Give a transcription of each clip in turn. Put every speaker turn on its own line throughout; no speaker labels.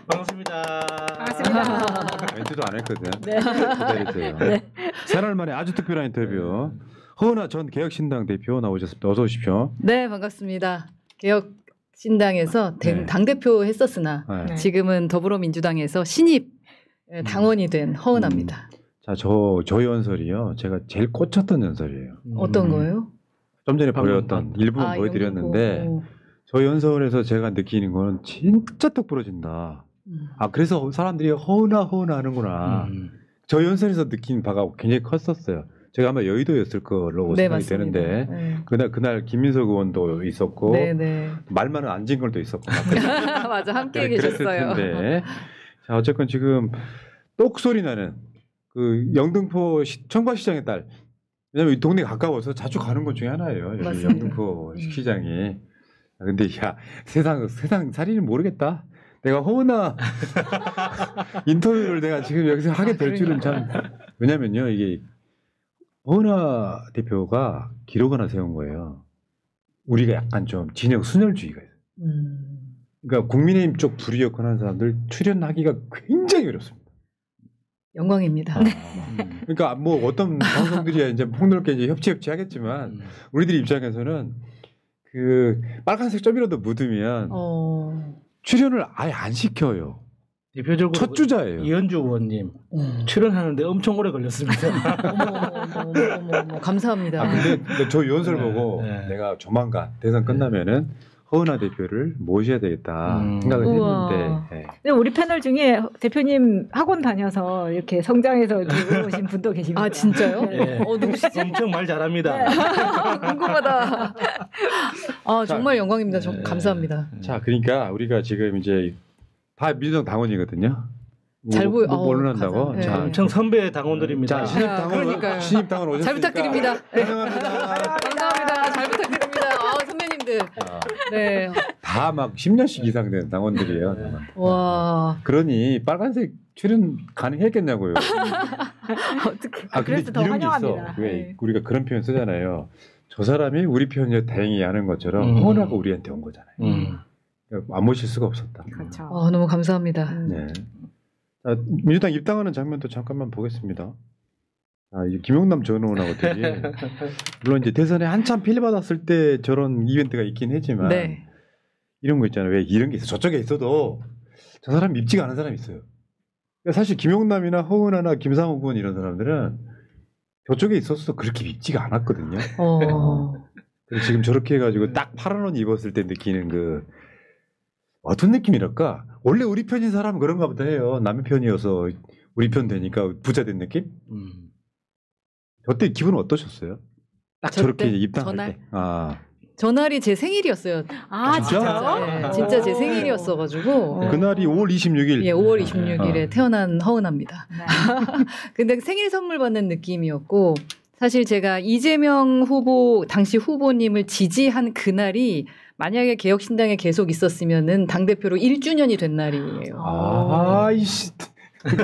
반갑습니다.
반갑습니다.
멘트도 안 했거든.
네.
기다리세요. 네. 3날 만에 아주 특별한 인터뷰. 허은하 전 개혁신당 대표 나오셨습니다. 어서 오십시오.
네, 반갑습니다. 개혁신당에서
네.
당대표 했었으나
네.
지금은 더불어민주당에서 신입 당원이 된 허은하입니다.
자, 저 연설이요. 제가 제일 꽂혔던 연설이에요.
어떤 거예요?
좀 전에 보였던 일부분 보여드렸는데 저 연설에서 제가 느끼는 건 진짜 똑 부러진다. 아, 그래서 사람들이 허은하 하는구나. 저 연설에서 느낀 바가 굉장히 컸었어요. 제가 아마 여의도였을 걸로
네,
생각이
맞습니다.
되는데
네.
그날 김민석 의원도 있었고
네, 네.
말 많은 안진걸도 있었고
맞아, 함께
그랬을
계셨어요.
텐데. 자, 어쨌건 지금 똑소리 나는 그 영등포 청과시장의 딸. 왜냐면 이 동네 가까워서 자주 가는 것 중에 하나예요. 여기
맞습니다.
영등포 시장이. 근데 야, 세상 살이는 모르겠다. 내가 허은하 인터뷰를 내가 지금 여기서 하게 될 줄은 참. 왜냐면요, 이게 허은하 대표가 기록을 하나 세운 거예요. 우리가 약간 좀 진영 순혈주의가 있어요. 그러니까 국민의힘 쪽 불이역한 하는 사람들 출연하기가 굉장히 어렵습니다.
영광입니다.
그러니까 뭐 어떤 방송들이 이제 폭넓게 이제 협치 하겠지만 우리들 입장에서는 그 빨간색 점이라도 묻으면 출연을 아예 안 시켜요.
대표적으로
첫 주자예요.
이현주 의원님 출연하는데 엄청 오래 걸렸습니다.
어머, 감사합니다.
아, 근데 저 연설 보고 내가 조만간 대선 끝나면은 허은하 대표를 모셔야 되겠다 생각을 했는데.
네. 우리 패널 중에 대표님 학원 다녀서 이렇게 성장해서 이렇게 오신 분도 계십니다.
아, 진짜요?
네.
누구시지?
엄청 말 잘합니다.
네.
궁금하다. 아, 정말 영광입니다. 감사합니다.
자, 그러니까 우리가 지금 이제 다 민주당 당원이거든요.
잘 보여.
모른다고.
네.
자,
엄청 선배 당원들입니다.
자, 신입 당원 오셨으니까
잘 부탁드립니다.
환영합니다.
감사합니다. 잘 부탁드립니다. 선배님들. 네.
다 막 10년씩 이상 된 당원들이에요.
와.
그러니 빨간색 출연 가능했겠냐고요.
어떻게?
아, 근데
그래서 더
이런 게
환영합니다.
있어. 왜
네.
우리가 그런 표현 쓰잖아요. 저 사람이 우리 편을 다행히 하는 것처럼 허은하가 우리한테 온 거잖아요. 안 모실 수가 없었다.
그렇죠.
너무 감사합니다.
네. 자, 민주당 입당하는 장면도 잠깐만 보겠습니다. 아, 이제 김용남 전 의원하고 되게 물론 이제 대선에 한참 필받았을 때 저런 이벤트가 있긴 했지만
네.
이런 거 있잖아요. 왜 이런 게 있어? 저쪽에 있어도 저 사람 밉지가 않은 사람이 있어요. 그러니까 사실 김용남이나 허은하나 김상욱 의원 이런 사람들은 저쪽에 있었어도 그렇게 밉지가 않았거든요. 그래서 지금 저렇게 해가지고 딱 파란 옷 입었을 때 느끼는 그 어떤 느낌이랄까? 원래 우리 편인 사람은 그런가 보다 해요. 남의 편이어서 우리 편 되니까 부자 된 느낌? 그때 기분은 어떠셨어요? 딱 저렇게 입당할
전날?
때.
전날이 제 생일이었어요.
아, 진짜요?
네, 진짜 제 생일이었어가지고.
그날이 5월 26일.
예, 5월 26일에 태어난 허은하입니다.
네.
근데 생일 선물 받는 느낌이었고, 사실 제가 이재명 후보, 당시 후보님을 지지한 그날이 만약에 개혁신당에 계속 있었으면은 당대표로 1주년이 된 날이에요.
아이씨.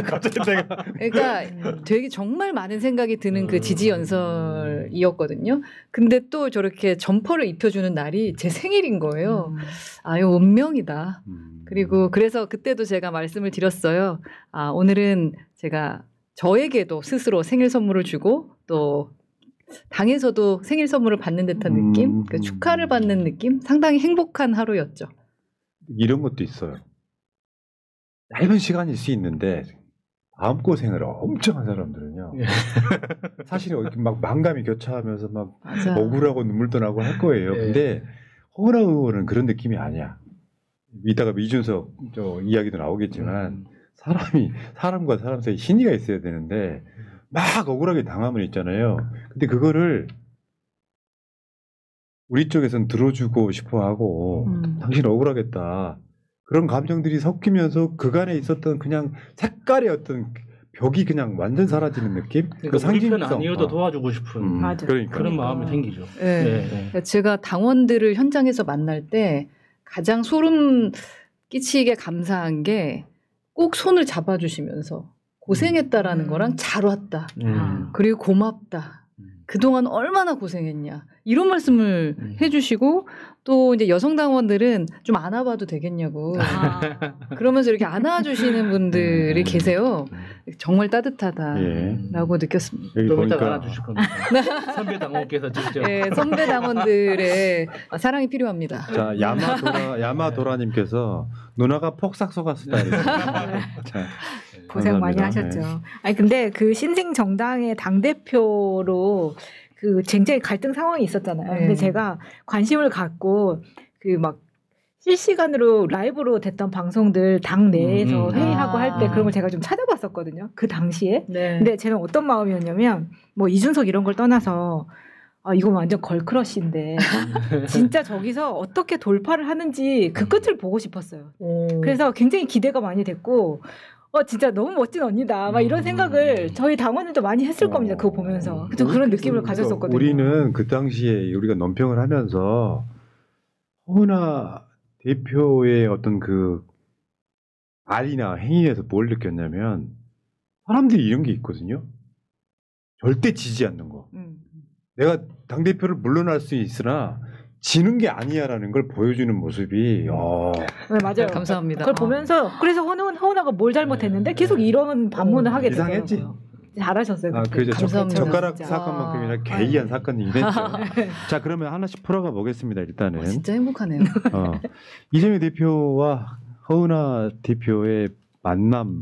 갑자기 내가.
그러니까 되게 정말 많은 생각이 드는 그 지지 연설이었거든요. 근데 또 저렇게 점퍼를 입혀주는 날이 제 생일인 거예요. 아유, 운명이다. 그리고 그래서 그때도 제가 말씀을 드렸어요. 오늘은 제가 저에게도 스스로 생일 선물을 주고 또 당에서도 생일 선물을 받는 듯한 느낌, 그 축하를 받는 느낌, 상당히 행복한 하루였죠.
이런 것도 있어요. 짧은 시간일 수 있는데 마음고생을 엄청 한 사람들은요. 사실 막 망감이 교차하면서 막
맞아.
억울하고 눈물도 나고 할 거예요. 근데 허은하 의원은 그런 느낌이 아니야. 이따가 이준석 이야기도 나오겠지만 사람과 사람 사이에 신의가 있어야 되는데 막 억울하게 당하면 있잖아요. 근데 그거를 우리 쪽에서는 들어주고 싶어하고 당신 억울하겠다. 그런 감정들이 섞이면서 그간에 있었던 그냥 색깔의 어떤 벽이 그냥 완전 사라지는 느낌?
그러니까
그 상징성.
우리 편 아니어도 도와주고 싶은
맞아.
그러니까.
그런 마음이 생기죠.
네. 제가 당원들을 현장에서 만날 때 가장 소름 끼치게 감사한 게 꼭 손을 잡아주시면서 고생했다라는 거랑 잘 왔다. 그리고 고맙다. 그동안 얼마나 고생했냐. 이런 말씀을 해주시고 또 이제 여성 당원들은 좀 안아봐도 되겠냐고 그러면서 이렇게 안아주시는 분들이 계세요. 정말 따뜻하다라고 느꼈습니다.
여기
좀 이따
보니까
알아주실 겁니다. 선배 당원께서 직접.
네, 선배 당원들의 사랑이 필요합니다.
자 야마도라님께서 누나가 폭삭 속았다. 자,
고생 많이
감사합니다.
하셨죠. 아니 근데 그 신생 정당의 당 대표로 그 굉장히 갈등 상황이 있었잖아요.
네.
근데 제가 관심을 갖고 그 막 실시간으로 라이브로 됐던 방송들 당 내에서 회의하고 할 때 그런 걸 제가 좀 찾아봤었거든요. 그 당시에.
네.
근데 제가 어떤 마음이었냐면 뭐 이준석 이런 걸 떠나서 아 이거 완전 걸크러쉬인데 진짜 저기서 어떻게 돌파를 하는지 그 끝을 보고 싶었어요. 그래서 굉장히 기대가 많이 됐고 진짜 너무 멋진 언니다. 막 이런 생각을 저희 당원들도 많이 했을 겁니다. 그거 보면서. 좀 그런 느낌을 가졌었거든요.
우리는 그 당시에 우리가 논평을 하면서 허은하 대표의 어떤 그 말이나 행위에서 뭘 느꼈냐면 사람들이 이런 게 있거든요. 절대 지지 않는 거. 내가 당대표를 물러날 수 있으나 지는 게 아니야라는 걸 보여주는 모습이
네, 맞아요.
감사합니다.
그걸 보면서 그래서 허은하가 뭘 잘못했는데 계속 이런 반문을 하게
이상했지?
되더라고요. 잘하셨어요.
그죠.
감사합니다.
젓가락
진짜.
사건만큼이나 괴이한 사건이긴 했죠. 자, 그러면 하나씩 풀어가 보겠습니다. 일단은
진짜 행복하네요.
이재명 대표와 허은하 대표의 만남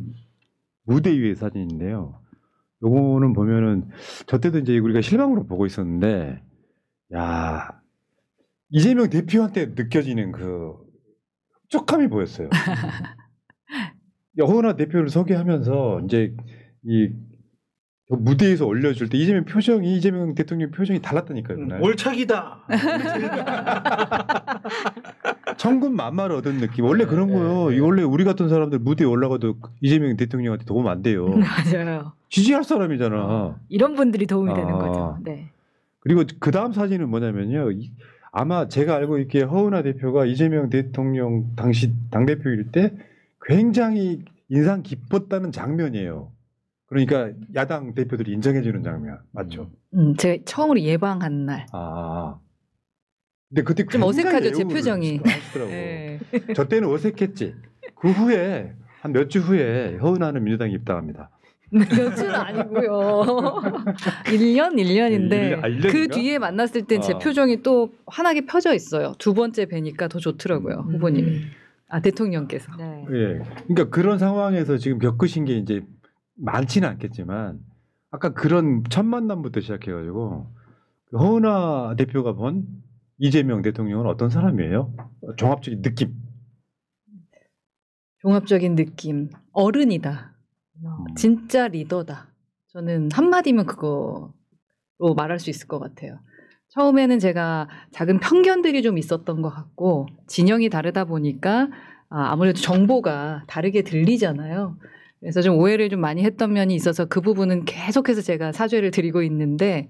무대 위의 사진인데요. 요거는 보면은 저 때도 이제 우리가 실망으로 보고 있었는데, 야 이재명 대표한테 느껴지는 그 흡족함이 보였어요. 허은하 대표를 소개하면서 이제 이 무대에서 올려줄 때 이재명 대통령 표정이 달랐다니까요. 그날.
올착이다.
천군만마를 얻은 느낌. 원래 그런 거요. 이 원래 우리 같은 사람들 무대에 올라가도 이재명 대통령한테 도움 안 돼요.
맞아요.
지지할 사람이잖아.
이런 분들이 도움이 되는 거죠. 네.
그리고 그 다음 사진은 뭐냐면요. 아마 제가 알고 있기에 허은하 대표가 이재명 대통령 당시 당대표일 때 굉장히 인상 깊었다는 장면이에요. 그러니까 야당 대표들이 인정해주는 장면 맞죠?
제가 처음으로 예방한 날.
근데 그때
좀 어색하죠, 제
애호를
표정이.
하시더라고.
네.
저 때는 어색했지. 그 후에 한 몇 주 후에 허은하는 민주당에 입당합니다.
몇 주는 아니고요. 1년인데
1년인가?
그 뒤에 만났을 땐 제 표정이 또 환하게 펴져 있어요. 두 번째 뵈니까 더 좋더라고요. 후보님이. 대통령께서.
네.
예. 그러니까 그런 상황에서 지금 겪으신 게 이제 많지는 않겠지만 아까 그런 첫 만남부터 시작해가지고 허은하 대표가 본 이재명 대통령은 어떤 사람이에요? 종합적인 느낌.
종합적인 느낌. 어른이다. 진짜 리더다. 저는 한마디면 그거로 말할 수 있을 것 같아요. 처음에는 제가 작은 편견들이 좀 있었던 것 같고 진영이 다르다 보니까 아무래도 정보가 다르게 들리잖아요. 그래서 좀 오해를 좀 많이 했던 면이 있어서 그 부분은 계속해서 제가 사죄를 드리고 있는데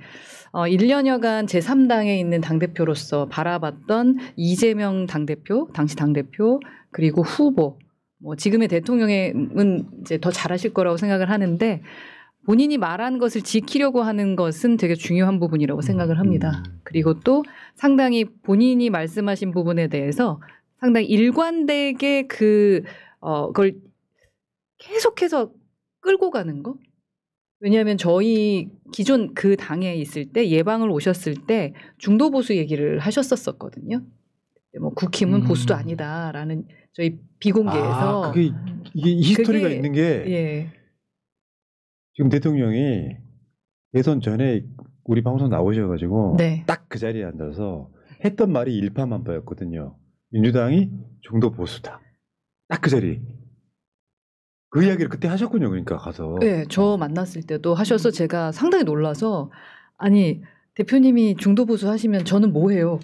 1년여간 제3당에 있는 당대표로서 바라봤던 이재명 당대표, 당시 당대표 그리고 후보 뭐 지금의 대통령은 이제 더 잘하실 거라고 생각을 하는데 본인이 말한 것을 지키려고 하는 것은 되게 중요한 부분이라고 생각을 합니다. 그리고 또 상당히 본인이 말씀하신 부분에 대해서 상당히 일관되게 그걸 계속해서 끌고 가는 거? 왜냐하면 저희 기존 그 당에 있을 때 예방을 오셨을 때 중도 보수 얘기를 하셨었거든요. 뭐 국힘은 보수도 아니다라는 저희 비공개에서
이게 히스토리가
그게,
있는 게
예.
지금 대통령이 대선 전에 우리 방송 나오셔가지고
네.
딱 그 자리에 앉아서 했던 말이 일파만파였거든요. 민주당이 중도 보수다. 딱 그 자리. 그 이야기를 그때 하셨군요. 그러니까 가서.
네, 저 만났을 때도 하셔서 제가 상당히 놀라서 아니 대표님이 중도 보수 하시면 저는 뭐 해요?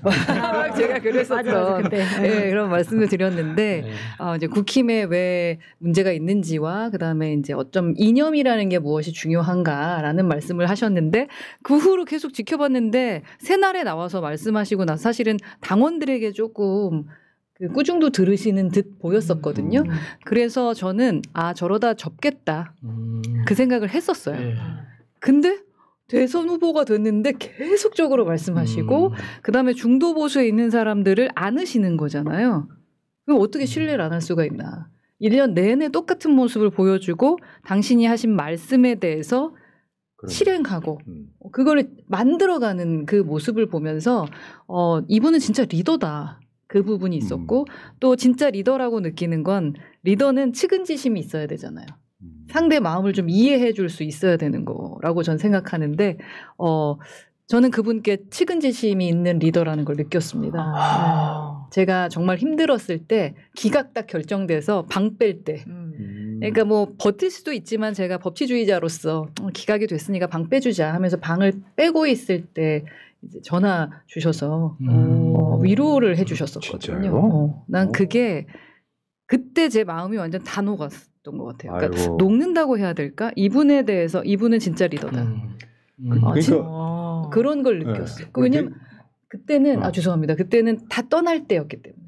제가 그랬었죠.
그때.
네, 그런 말씀을 드렸는데 이제 국힘에 왜 문제가 있는지와 그다음에 이제 어쩜 이념이라는 게 무엇이 중요한가라는 말씀을 하셨는데 그 후로 계속 지켜봤는데 새날에 나와서 말씀하시고 나서 사실은 당원들에게 조금 그 꾸중도 들으시는 듯 보였었거든요. 그래서 저는 저러다 접겠다 그 생각을 했었어요. 근데 대선 후보가 됐는데 계속적으로 말씀하시고 그다음에 중도 보수에 있는 사람들을 안으시는 거잖아요. 그럼 어떻게 신뢰를 안 할 수가 있나. 1년 내내 똑같은 모습을 보여주고 당신이 하신 말씀에 대해서 실행하고 그거를 만들어가는 그 모습을 보면서 이분은 진짜 리더다. 그 부분이 있었고 또 진짜 리더라고 느끼는 건 리더는 측은지심이 있어야 되잖아요. 상대 마음을 좀 이해해 줄 수 있어야 되는 거라고 전 생각하는데 저는 그분께 측은지심이 있는 리더라는 걸 느꼈습니다. 제가 정말 힘들었을 때 기각 딱 결정돼서 방 뺄 때 그러니까 뭐 버틸 수도 있지만 제가 법치주의자로서 기각이 됐으니까 방 빼주자 하면서 방을 빼고 있을 때 이제 전화 주셔서 위로를 해주셨었거든요. 난 그게 그때 제 마음이 완전 다 녹았던 것 같아요. 그러니까 녹는다고 해야 될까? 이분에 대해서 이분은 진짜 리더다.
그러니까
그런 걸 느꼈어요. 왜냐면 그때는 죄송합니다. 그때는 다 떠날 때였기 때문에.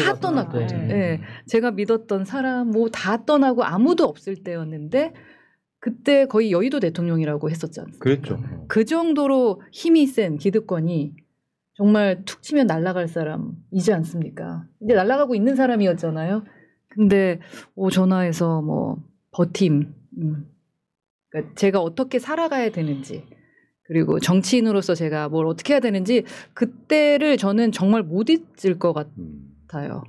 다 떠났거든요. 네. 제가 믿었던 사람 뭐 다 떠나고 아무도 없을 때였는데 그때 거의 여의도 대통령이라고 했었지 않습니까?
그랬죠.
그 정도로 힘이 센 기득권이 정말 툭 치면 날아갈 사람이지 않습니까? 이제 날아가고 있는 사람이었잖아요. 근데 전화해서 뭐 버팀, 그러니까 제가 어떻게 살아가야 되는지 그리고 정치인으로서 제가 뭘 어떻게 해야 되는지 그때를 저는 정말 못 잊을 것 같아요.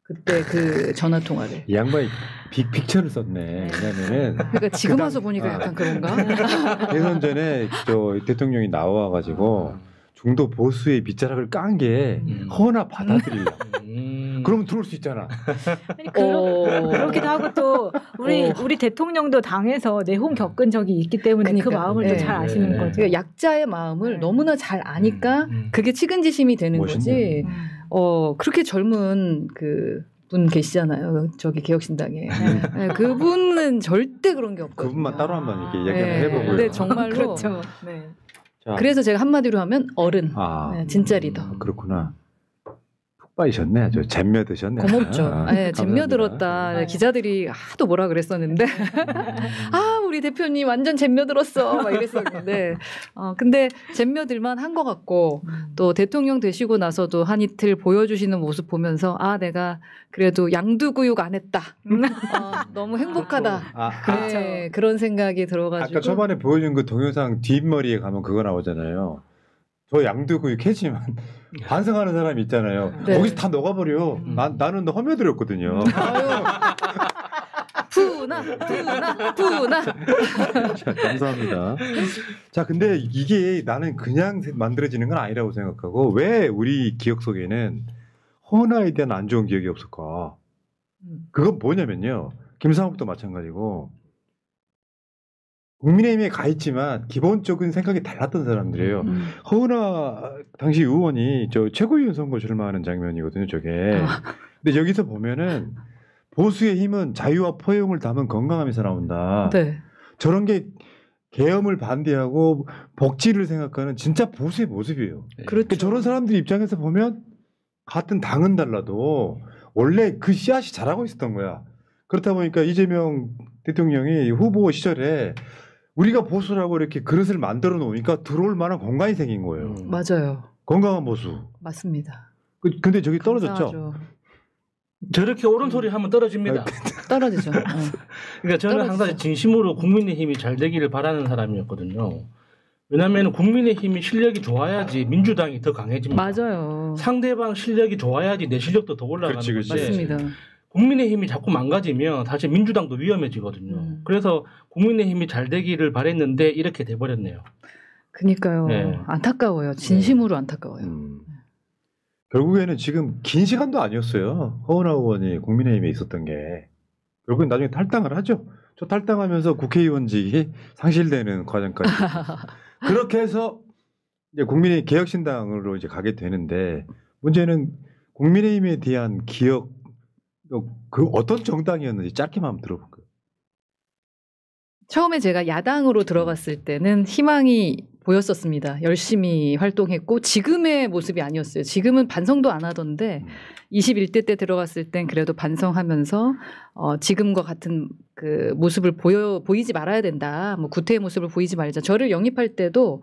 그때 그 전화 통화를.
이 양반이 빅픽처를 썼네. 왜냐면은
그러니까 지금 와서 보니까 약간 그런가?
대선 전에 저 대통령이 나와가지고 중도 보수의 빗자락을 깐 게 허나 받아들이려. 그러면 들어올 수 있잖아.
아니, 그렇기도 하고 또 우리 대통령도 당에서 내홍 겪은 적이 있기 때문에 그 마음을 또 잘 아시는 거죠.
그러니까 약자의 마음을 너무나 잘 아니까 그게 측은지심이 되는 거지. 그렇게 젊은 분 계시잖아요. 저기 개혁신당에. 네, 그분은 절대 그런 게 없거든요.
그분만 따로 한번 이렇게 얘기 한번 해보고요.
근데 정말로.
그렇죠. 네.
자. 그래서 제가 한마디로 하면 어른. 네, 진짜 리더.
그렇구나. 푹 빠지셨네. 아주 잼며 드셨네.
고맙죠. 네, 잼며 들었다. 기자들이 하도 뭐라 그랬었는데 우리 대표님 완전 잼며 들었어 막 이랬었는데 근데 잼며 들만 한 것 같고 또 대통령 되시고 나서도 한 이틀 보여주시는 모습 보면서 내가 그래도 양두구육 안 했다. 너무 행복하다.
그렇죠.
그런 생각이 들어가지고
아까 초반에 보여준 그 동영상 뒷머리에 가면 그거 나오잖아요. 저 양두구육 했지만 반성하는 사람이 있잖아요.
네.
거기서 다 녹아버려. 나는 허며들었거든요.
푸나.
자, 감사합니다. 자, 근데 이게 나는 그냥 만들어지는 건 아니라고 생각하고 왜 우리 기억 속에는 허은하에 대한 안 좋은 기억이 없을까? 그건 뭐냐면요. 김상욱도 마찬가지고 국민의힘에 가 있지만 기본적인 생각이 달랐던 사람들이에요. 허은하 당시 의원이 저 최고위원 선거 출마하는 장면이거든요. 저게. 근데 여기서 보면은 보수의 힘은 자유와 포용을 담은 건강함에서 나온다.
네.
저런 게 계엄을 반대하고 복지를 생각하는 진짜 보수의 모습이에요.
그렇죠.
저런 사람들 입장에서 보면 같은 당은 달라도 원래 그 씨앗이 자라고 있었던 거야. 그렇다 보니까 이재명 대통령이 후보 시절에 우리가 보수라고 이렇게 그릇을 만들어 놓으니까 들어올 만한 공간이 생긴 거예요.
맞아요.
건강한 보수.
맞습니다.
근데 저기 떨어졌죠.
감사하죠.
저렇게 옳은 소리 하면 떨어집니다.
떨어지죠.
그러니까 저는 항상 진심으로 국민의힘이 잘 되기를 바라는 사람이었거든요. 왜냐하면 국민의힘이 실력이 좋아야지 민주당이 더 강해집니다.
맞아요.
상대방 실력이 좋아야지 내 실력도 더 올라가는 건데
맞습니다.
국민의힘이 자꾸 망가지면 사실 민주당도 위험해지거든요. 그래서 국민의힘이 잘 되기를 바랬는데 이렇게 돼버렸네요.
그러니까요.
네.
안타까워요. 진심으로 안타까워요.
결국에는 지금 긴 시간도 아니었어요. 허은하 의원이 국민의힘에 있었던 게. 결국엔 나중에 탈당을 하죠. 저 탈당하면서 국회의원직이 상실되는 과정까지. 그렇게 해서 이제 국민의 개혁신당으로 이제 가게 되는데 문제는 국민의힘에 대한 기억, 그 어떤 정당이었는지 짧게만 한번 들어볼까요?
처음에 제가 야당으로 들어갔을 때는 희망이 보였었습니다. 열심히 활동했고 지금의 모습이 아니었어요. 지금은 반성도 안 하던데 21대 때 들어갔을 땐 그래도 반성하면서 지금과 같은 그 모습을 보이지 말아야 된다. 뭐 구태의 모습을 보이지 말자. 저를 영입할 때도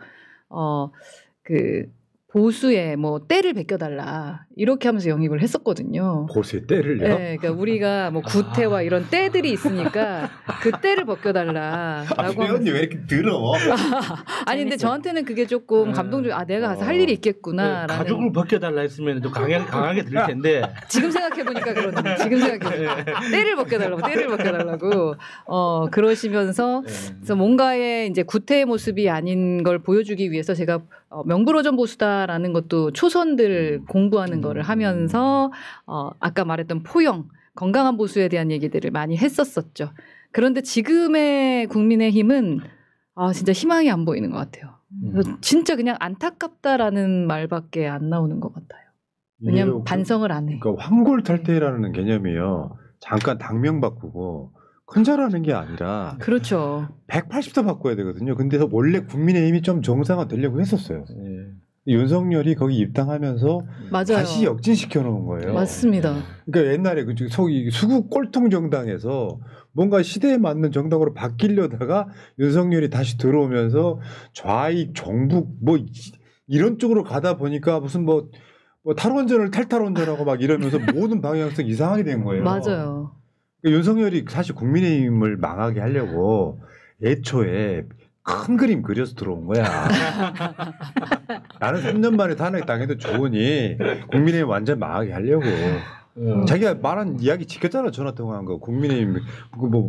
그 보수에 뭐 때를 베껴달라 이렇게 하면서 영입을 했었거든요.
보수의 때를요?
네, 그러니까 우리가 뭐 구태와 이런 때들이 있으니까 그 때를 벗겨달라라고.
회원님 왜 이렇게 더러워?
아니 근데 저한테는 그게 조금 감동적. 아 내가 가서 할 일이 있겠구나라는.
가죽을 벗겨달라 했으면 좀 강하게 들릴 텐데.
지금 생각해 보니까 그러네. 지금 생각해. 때를 벗겨달라고. 그러시면서 그래서 뭔가의 이제 구태의 모습이 아닌 걸 보여주기 위해서 제가 명불허전 보수다라는 것도 초선들 공부하는 거를 하면서 아까 말했던 포용, 건강한 보수에 대한 얘기들을 많이 했었었죠. 그런데 지금의 국민의힘은 진짜 희망이 안 보이는 것 같아요. 그래서 진짜 그냥 안타깝다라는 말밖에 안 나오는 것 같아요. 왜냐하면 반성을 안 해.
그러니까 황골탈퇴라는 개념이요. 잠깐 당명 바꾸고 큰절하는 게 아니라
그렇죠.
180도 바꿔야 되거든요. 근데 원래 국민의힘이 좀 정상화 되려고 했었어요. 윤석열이 거기 입당하면서
맞아요.
다시 역진시켜 놓은 거예요.
맞습니다.
그러니까 옛날에 그 수구 꼴통 정당에서 뭔가 시대에 맞는 정당으로 바뀌려다가 윤석열이 다시 들어오면서 좌익, 종북 뭐 이런 쪽으로 가다 보니까 무슨 뭐 탈원전을 탈탈원전하고 막 이러면서 모든 방향성 이상하게 된 거예요.
맞아요.
그러니까 윤석열이 사실 국민의힘을 망하게 하려고 애초에 큰 그림 그려서 들어온 거야. 나는 3년 만에 탄핵당해도 좋으니 국민의힘 완전 망하게 하려고. 자기가 말한 이야기 지켰잖아. 전화 통화한 거. 국민의힘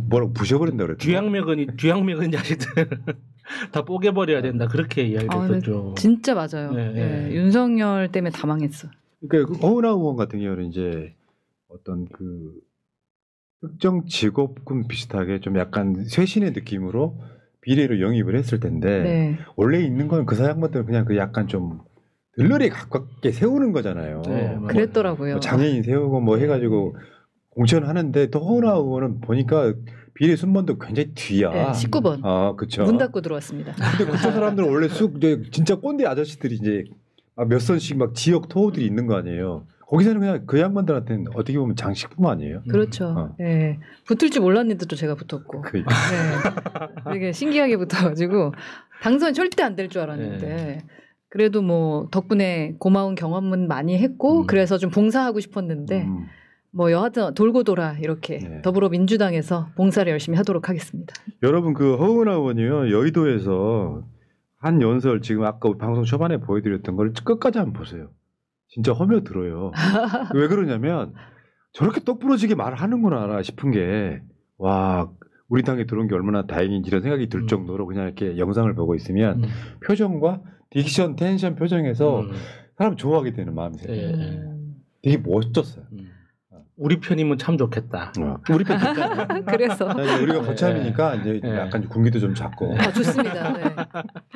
뭐라고 부셔버린다 그랬죠.
뒤양맥은 자식들 다 뽀개버려야 된다. 그렇게 이야기했었죠.
진짜 맞아요. 네, 윤석열 때문에 다 망했어.
그러니까 허은하 의원 같은 경우는 이제 어떤 그 특정 직업군 비슷하게 좀 약간 쇄신의 느낌으로 비례로 영입을 했을 텐데 원래 있는 건 그 사양반들 그냥 그 약간 좀 들러리 가깝게 세우는 거잖아요.
그랬더라고요.
뭐 장애인 세우고 뭐 해가지고 공천하는데 또 허은하 의원은 보니까 비례 순번도 굉장히 뒤야.
네, 19번.
아, 그렇죠.
문 닫고 들어왔습니다.
근데 그쪽 사람들은 원래 진짜 꼰대 아저씨들이 이제 몇 선씩 막 지역 토호들이 있는 거 아니에요. 거기서는 그냥 그 양반들한테는 어떻게 보면 장식품 아니에요?
그렇죠. 네. 붙을 줄 몰랐는데도 제가 붙었고. 네. 되게 신기하게 붙어가지고 당선 절대 안 될 줄 알았는데 그래도 뭐 덕분에 고마운 경험은 많이 했고 그래서 좀 봉사하고 싶었는데 뭐 여하튼 돌고 돌아 이렇게 더불어민주당에서 봉사를 열심히 하도록 하겠습니다.
여러분 그 허은하 의원이요 여의도에서 한 연설 지금 아까 방송 초반에 보여드렸던 걸 끝까지 한번 보세요. 진짜 허며 들어요. 왜 그러냐면 저렇게 똑부러지게 말하는구나 싶은 게 와 우리 당에 들어온 게 얼마나 다행인지 이런 생각이 들 정도로 그냥 이렇게 영상을 보고 있으면 표정과 딕션, 텐션 표정에서 사람 좋아하게 되는 마음이 생겨요. 되게 멋졌어요.
우리 편이면 참 좋겠다. 우리 편 좋잖아요.
그래서
우리가 거참이니까 이제 약간 군기도 좀 잡고.
좋습니다. 네.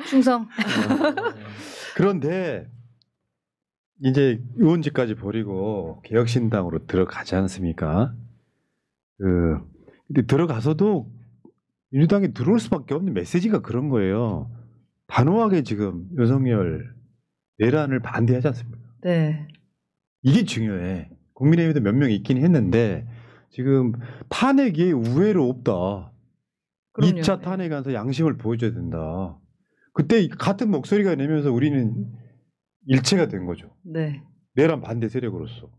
충성.
그런데 이제 의원직까지 버리고 개혁신당으로 들어가지 않습니까? 근데 들어가서도 민주당에 들어올 수밖에 없는 메시지가 그런 거예요. 단호하게 지금 윤석열 내란을 반대하지 않습니까?
네.
이게 중요해. 국민의힘에도 몇 명 있긴 했는데 지금 탄핵이 우회로 없다. 그럼요. 2차 탄핵에 가서 양심을 보여줘야 된다. 그때 같은 목소리가 내면서 우리는 일체가 된 거죠.
네.
내란 반대 세력으로서.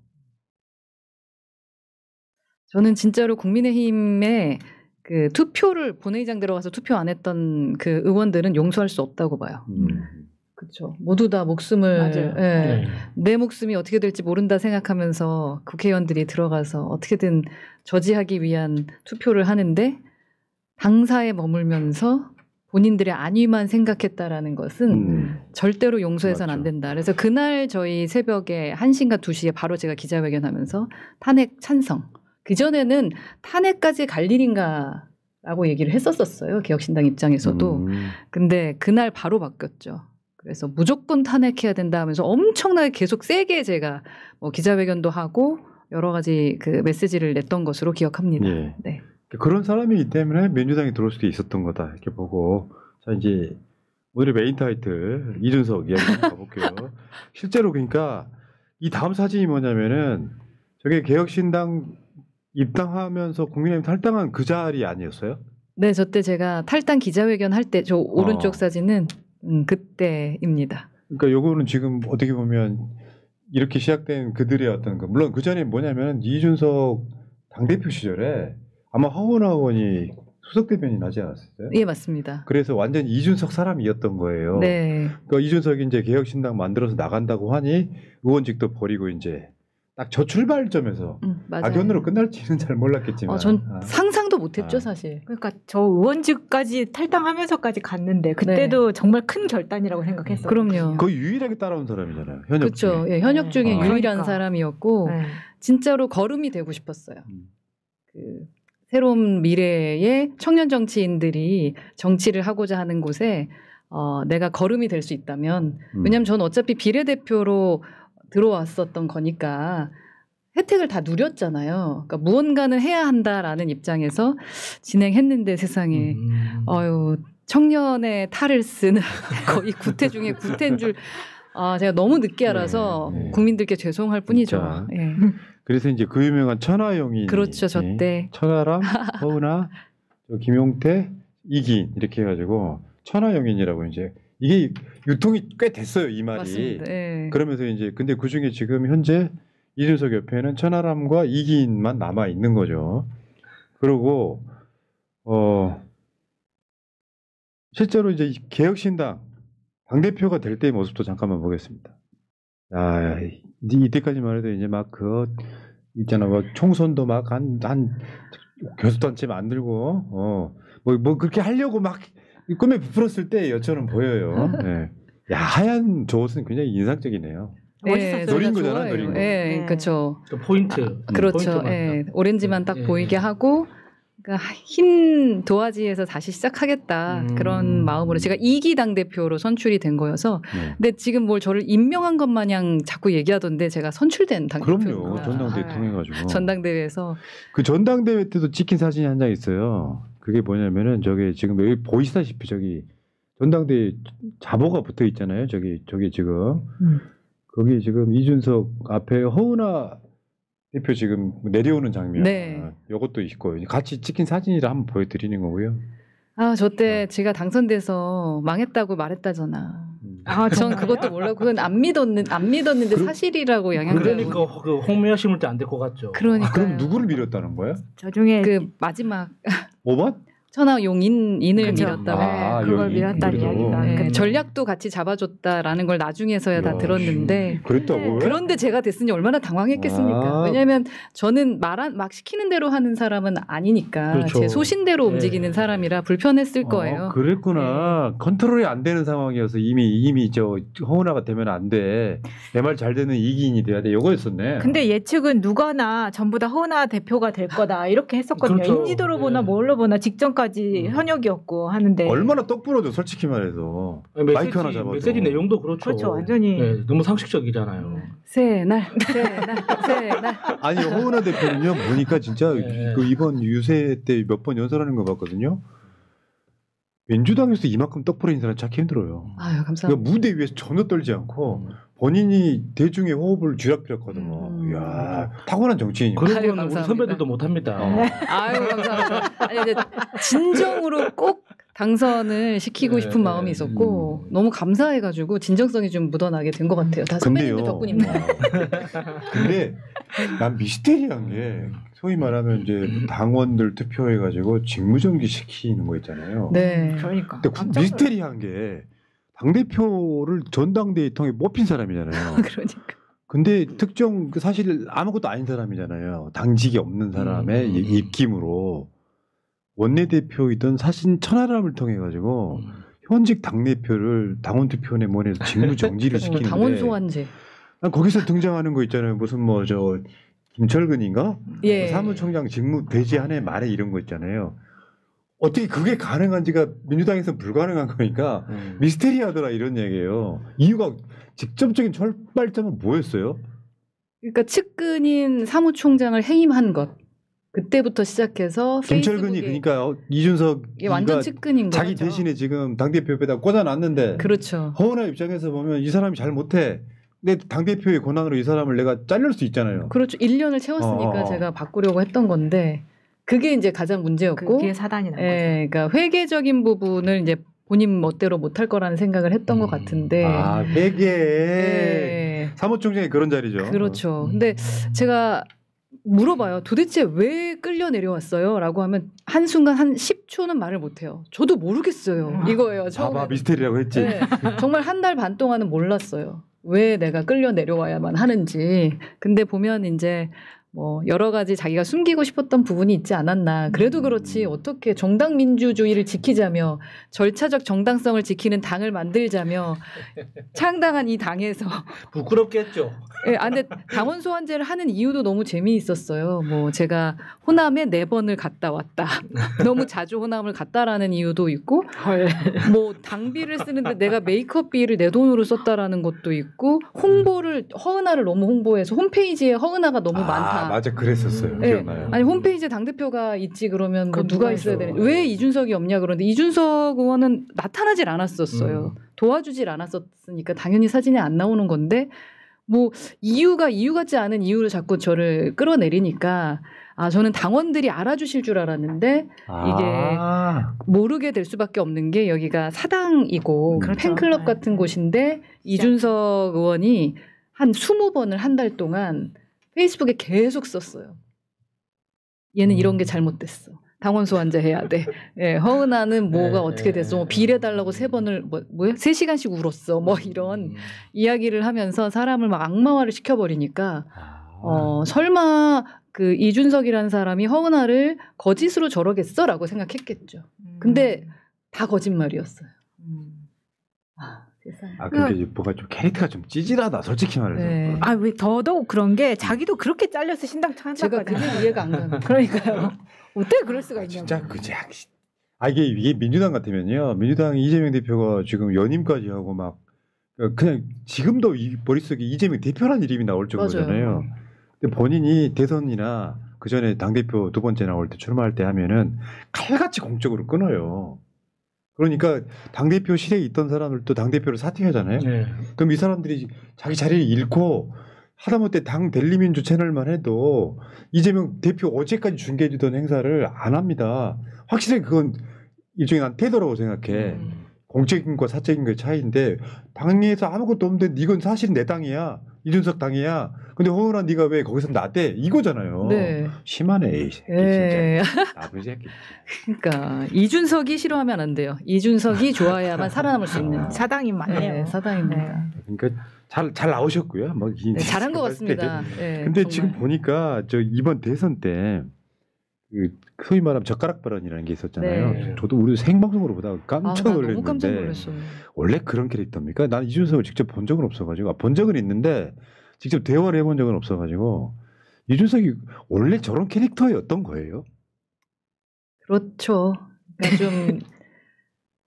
저는 진짜로 국민의힘의 그 투표를 본회의장 들어가서 투표 안 했던 그 의원들은 용서할 수 없다고 봐요. 그렇죠. 모두 다 목숨을 내 목숨이 어떻게 될지 모른다 생각하면서 국회의원들이 들어가서 어떻게든 저지하기 위한 투표를 하는데 당사에 머물면서 본인들의 안위만 생각했다라는 것은 절대로 용서해서는 안 된다. 그래서 그날 저희 새벽에 1시인가 2시에 바로 제가 기자회견하면서 탄핵 찬성. 그전에는 탄핵까지 갈 일인가라고 얘기를 했었어요. 개혁신당 입장에서도. 근데 그날 바로 바뀌었죠. 그래서 무조건 탄핵해야 된다 하면서 엄청나게 계속 세게 제가 뭐 기자회견도 하고 여러 가지 그 메시지를 냈던 것으로 기억합니다. 네.
그런 사람이기 때문에 민주당이 들어올 수도 있었던 거다 이렇게 보고 자 이제 오늘의 메인 타이틀 이준석 이야기 한번 가볼게요. 실제로 그러니까 이 다음 사진이 뭐냐면은 저게 개혁신당 입당하면서 국민의힘 탈당한 그 자리 아니었어요?
네, 저 때 제가 탈당 기자회견 할 때 저 오른쪽 사진은 그때입니다.
그러니까 요거는 지금 어떻게 보면 이렇게 시작된 그들의 어떤 물론 그 전에 뭐냐면 이준석 당대표 시절에 아마 허은하 의원이 수석 대변인 하지 않았어요?
예, 맞습니다.
그래서 완전 이준석 사람이었던 거예요.
네.
그러니까 이준석이 이제 개혁신당 만들어서 나간다고 하니 의원직도 버리고 이제 딱 저 출발점에서
맞아요.
악연으로 끝날지는 잘 몰랐겠지만.
전 상상도 못했죠, 사실.
그러니까 저 의원직까지 탈당하면서까지 갔는데 그때도 정말 큰 결단이라고 생각했어요.
그럼요.
거의 유일하게 따라온 사람이잖아요. 현역 중에.
그렇죠. 예, 현역 중에
네.
유일한
그러니까.
사람이었고
네.
진짜로 걸음이 되고 싶었어요. 그 새로운 미래의 청년 정치인들이 정치를 하고자 하는 곳에 내가 걸음이 될 수 있다면 왜냐하면 저는 어차피 비례대표로 들어왔었던 거니까 혜택을 다 누렸잖아요. 그러니까 무언가는 해야 한다라는 입장에서 진행했는데 세상에 청년의 탈을 쓰는 거의 구태 중에 구태인 줄 제가 너무 늦게 알아서
네.
국민들께 죄송할 뿐이죠.
진짜.
예.
그래서 이제 그 유명한 천하용이
그렇죠, 저 때.
천하람, 허은하, 김용태, 이기인 이렇게 해가지고 천하용인이라고 이제 이게 유통이 꽤 됐어요 이 말이.
맞습니다. 예.
그러면서 이제 근데 그 중에 지금 현재 이준석 옆에는 천하람과 이기인만 남아 있는 거죠. 그리고 실제로 이제 개혁신당 당대표가 될 때의 모습도 잠깐만 보겠습니다. 이때까지만 해도 이제 막 있잖아, 뭐 총선도 막 한 교섭단체 만들고 뭐 그렇게 하려고 막 꿈에 부풀었을 때 여처럼 보여요. 네. 야, 하얀 저 옷은 굉장히 인상적이네요.
멋있었어요.
노린
저희가
거잖아,
좋아해요.
노린 거.
예,
네.
그렇죠.
포인트.
그렇죠.
포인트만
예,
딱.
오렌지만 딱
예,
보이게
예.
하고 그러니까 흰 도화지에서 다시 시작하겠다 그런 마음으로 제가 2기 당대표로 선출이 된 거여서
네.
근데 지금 뭘 저를 임명한 것 마냥 자꾸 얘기하던데 제가 선출된 당대표인
그럼요.
거예요.
전당대회 통해가지고.
전당대회에서
그 전당대회 때도 찍힌 사진이 한 장 있어요. 그게 뭐냐면은 저기 지금 여기 보이시다시피 저기 전당대회 자보가 붙어 있잖아요. 저기 지금 거기 지금 이준석 앞에 허은하 대표 지금 내려오는 장면.
네.
이것도 있고 같이 찍힌 사진이라 한번 보여드리는 거고요.
저 때 제가 당선돼서 망했다고 말했다잖아. 전
정말요?
그것도 몰라고 그건 안 믿었는데 사실이라고 양양대고
그러니까 그 홍미아 심을 때 안 될 것 같죠.
그러니까
그럼 누구를 밀었다는 거야?
저 중에
그 마지막
5번?
천하용인을
그죠.
밀었다고.
아,
그걸
여기
밀었다는
그래도.
이야기가
네,
끝나요.
전략도 같이 잡아줬다라는 걸 나중에서야 다
야,
들었는데
그랬다고?
그런데 제가 됐으니 얼마나 당황했겠습니까?
아.
왜냐하면 저는 막 시키는 대로 하는 사람은 아니니까
그렇죠.
제 소신대로
네.
움직이는 사람이라 불편했을 거예요.
그랬구나. 컨트롤이 안 되는 상황이어서 이미 저 허은하가 되면 안 돼. 내 말 잘 되는 이기인이 돼야 돼. 요거였었네.
근데 예측은 누가나 전부 다 허은하 대표가 될 거다 이렇게 했었거든요.
그렇죠.
인지도로 보나
네.
뭘로 보나 직전까지 현역이었고 하는데
얼마나 떡 부러져 솔직히 말해서. 마이크 하나 잡아도.
메시지 내용도 그렇죠.
그렇죠. 완전히
네, 너무 상식적이잖아요.
새날.
아니 허은하 대표는요 보니까 진짜
네.
그 이번 유세 때 몇 번 연설하는 거 봤거든요. 민주당에서 이만큼 떡 부러진 사람 찾기 힘들어요.
아유
그러니까
감사합니다.
무대 위에서 전혀 떨지 않고 본인이 대중의 호흡을 쥐락펴락하더만. 이야 타고난 정치인이요.
그런
아유,
거는 우리
감사합니다.
선배들도 못합니다.
아유 감사합니다. 아니 이제 진정으로 꼭 당선을 시키고
네,
싶은 마음이 있었고 너무 감사해가지고 진정성이 좀 묻어나게 된 것 같아요. 다 선배님들
근데요.
덕분입니다.
근데 난 미스테리한 게 소위 말하면 이제 당원들 투표해가지고 직무정지 시키는 거 있잖아요.
네.
그러니까
근데 미스테리한 게 당대표를 전당대회 통해 뽑힌 사람이잖아요.
그러니까.
근데 특정 사실 아무것도 아닌 사람이잖아요. 당직이 없는 사람의 입김으로 원내대표이던 사신 천하람을 통해 가지고 현직 당대표를 당원 투표원에 모내서 직무 정지를 시키는데
당원 소환제.
난 거기서 등장하는 거 있잖아요. 무슨 뭐 저 김철근인가
예.
사무총장 직무 배제하네 말에 이런 거 있잖아요. 어떻게 그게 가능한지가 민주당에서는 불가능한 거니까 미스테리하더라 이런 얘기예요. 이유가 직접적인 출발점은 뭐였어요?
그러니까 측근인 사무총장을 해임한 것. 그때부터 시작해서
김철근이
페이스북에
그러니까 이준석
이게 완전 측근인 거죠.
자기 대신에 지금 당대표 옆에다 꽂아놨는데
그렇죠.
허은하 입장에서 보면 이 사람이 잘 못해. 근데 당대표의 권한으로 이 사람을 내가 잘릴 수 있잖아요.
그렇죠. 1년을 채웠으니까 제가 바꾸려고 했던 건데 그게 이제 가장 문제였고
그게 사단이 난 거죠.
예, 그러니까 회계적인 부분을 이제 본인 멋대로 못할 거라는 생각을 했던 것 같은데
아, 회계.
예,
사무총장이 그런 자리죠.
그렇죠. 근데 제가 물어봐요. 도대체 왜 끌려 내려왔어요? 라고 하면 한순간 한 10초는 말을 못해요. 저도 모르겠어요. 이거예요. 처음에.
봐봐 미스테리라고 했지.
네, 정말 한 달 반 동안은 몰랐어요. 왜 내가 끌려 내려와야만 하는지. 근데 보면 이제 뭐 여러 가지 자기가 숨기고 싶었던 부분이 있지 않았나. 그래도 그렇지 어떻게 정당 민주주의를 지키자며 절차적 정당성을 지키는 당을 만들자며 창당한 이 당에서
부끄럽겠죠.
예, 근데 당원 소환제를 하는 이유도 너무 재미있었어요. 뭐 제가 호남에 4번을 갔다 왔다. 너무 자주 호남을 갔다라는 이유도 있고, 뭐 당비를 쓰는데 내가 메이크업비를 내 돈으로 썼다라는 것도 있고, 홍보를 허은하를 너무 홍보해서 홈페이지에 허은하가 너무 많다.
맞아 그랬었어요.
네.
기억나요.
아니 홈페이지에 당 대표가 있지 그러면 뭐
그건
누가
누가
있어야
있어.
되는? 왜 이준석이 없냐 그런데 이준석 의원은 나타나질 않았었어요. 도와주질 않았었으니까 당연히 사진에 안 나오는 건데 뭐 이유 같지 않은 이유를 자꾸 저를 끌어내리니까 아 저는 당원들이 알아주실 줄 알았는데 이게 모르게 될 수밖에 없는 게 여기가 사당이고
그렇죠.
팬클럽
네.
같은 곳인데 이준석 의원이 한 20번을 한 달 동안 페이스북에 계속 썼어요. 얘는 이런 게 잘못됐어. 당원 소환제 해야 돼. 예, 허은하는 뭐가 어떻게 됐어. 뭐 비례달라고 3번을 뭐야? 3시간씩 울었어. 뭐 이런 이야기를 하면서 사람을 막 악마화를 시켜버리니까 설마 그 이준석이라는 사람이 허은하를 거짓으로 저러겠어라고 생각했겠죠. 근데 다 거짓말이었어요. 세상에.
근데 뭐가 좀 캐릭터가 좀 찌질하다 솔직히 말해서.
네.
왜 더더욱 그런 게 자기도 그렇게 잘려서 신당
제가
창당까지.
그게 이해가 안 가요.
그러니까요. 어떻게 그럴 수가 있냐고.
진짜 그지. 이게 민주당 같으면요. 민주당 이재명 대표가 지금 연임까지 하고 막 그냥 지금도 이 머릿속에 이재명 대표라는 이름이 나올 정도잖아요. 근데 본인이 대선이나 그 전에 당 대표 2번째 나올 때 출마할 때 하면은 칼같이 공적으로 끊어요. 그러니까 당 대표 실에 있던 사람들도 당 대표를 사퇴하잖아요.
네.
그럼 이 사람들이 자기 자리를 잃고 하다못해 당 델리민주 채널만 해도 이재명 대표 어제까지 중계해주던 행사를 안 합니다. 확실히 그건 일종의 난 태도라고 생각해. 공적인 거 사적인 거의 차이인데 당에서 아무것도 없는데 이건 사실 내 당이야. 이준석 당이야. 근데 허은아 네가 왜 거기서 나대? 이거잖아요.
네.
심하네. 이 새끼
예.
진짜. 나쁜 새끼.
그러니까 이준석이 싫어하면 안 돼요. 이준석이 좋아야만 살아남을 수 있는
사당이 맞네요.
네, 사당입니다.
그러니까 잘 나오셨고요. 뭐
네, 잘한 것 같습니다. 네,
근데
정말.
지금 보니까 저 이번 대선 때 그 소위 말하면 젓가락 발언이라는 게 있었잖아요.
네.
저도 우리 생방송으로 보다가
나
깜짝
너무 깜짝
놀랐는데
놀랐어요.
원래 그런 캐릭터입니까? 나는 이준석을 직접 본 적은 없어가지고 본 적은 있는데 직접 대화를 해본 적은 없어가지고 이준석이 원래 저런 캐릭터였던 거예요?
그렇죠. 그러니까 좀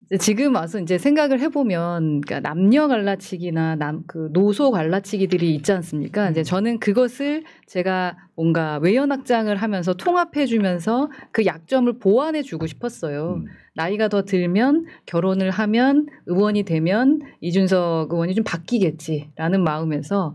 이제 지금 와서 이제 생각을 해보면, 그러니까 남녀 갈라치기나 그 노소 갈라치기들이 있지 않습니까? 이제 저는 그것을 제가 뭔가 외연확장을 하면서 통합해주면서 그 약점을 보완해주고 싶었어요. 나이가 더 들면 결혼을 하면 의원이 되면 이준석 의원이 좀 바뀌겠지라는 마음에서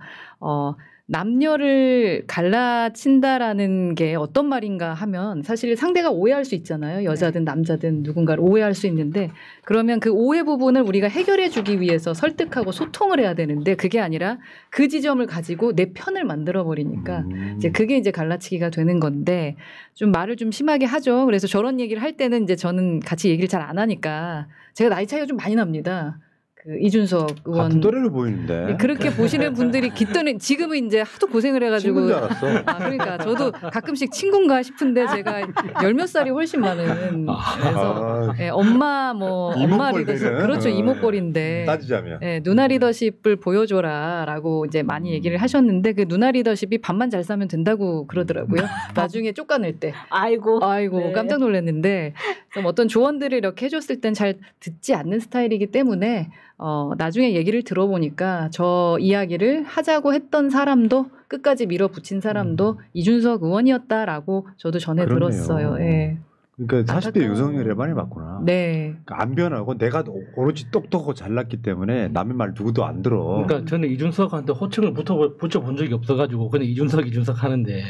남녀를 갈라친다라는 게 어떤 말인가 하면 사실 상대가 오해할 수 있잖아요. 여자든 남자든 누군가를 오해할 수 있는데 그러면 그 오해 부분을 우리가 해결해 주기 위해서 설득하고 소통을 해야 되는데 그게 아니라 그 지점을 가지고 내 편을 만들어 버리니까 이제 그게 이제 갈라치기가 되는 건데 좀 말을 좀 심하게 하죠. 그래서 저런 얘기를 할 때는 이제 저는 같이 얘기를 잘 안 하니까 제가 나이 차이가 좀 많이 납니다. 그 이준석 의원
같은 또래로 보이는데
그렇게 보시는 분들이 깃더니 지금은 이제 하도 고생을 해가지고
친구인 줄 알았어.
그러니까 저도 가끔씩 친구인가 싶은데 제가 10몇 살이 훨씬 많은 그래서 엄마 뭐 엄마
이목벌
리더십
되는?
그렇죠 이목벌인데
따지자면
누나 리더십을 보여줘라라고 이제 많이 얘기를 하셨는데 그 누나 리더십이 밥만 잘 싸면 된다고 그러더라고요. 나중에 쫓겨낼 때
아이고
네. 깜짝 놀랐는데 어떤 조언들을 이렇게 해줬을 땐 잘 듣지 않는 스타일이기 때문에 나중에 얘기를 들어보니까 저 이야기를 하자고 했던 사람도 끝까지 밀어붙인 사람도 이준석 의원이었다라고 저도 전에
그렇네요.
들었어요. 예.
그러니까 40대
안타까워요.
윤석열의 말이 맞구나.
네.
그러니까 안 변하고 내가 오로지 똑똑하고 잘났기 때문에 남의 말 누구도 안 들어.
그러니까 저는 이준석한테 호칭을 붙여본 적이 없어가지고 그냥 이준석 하는데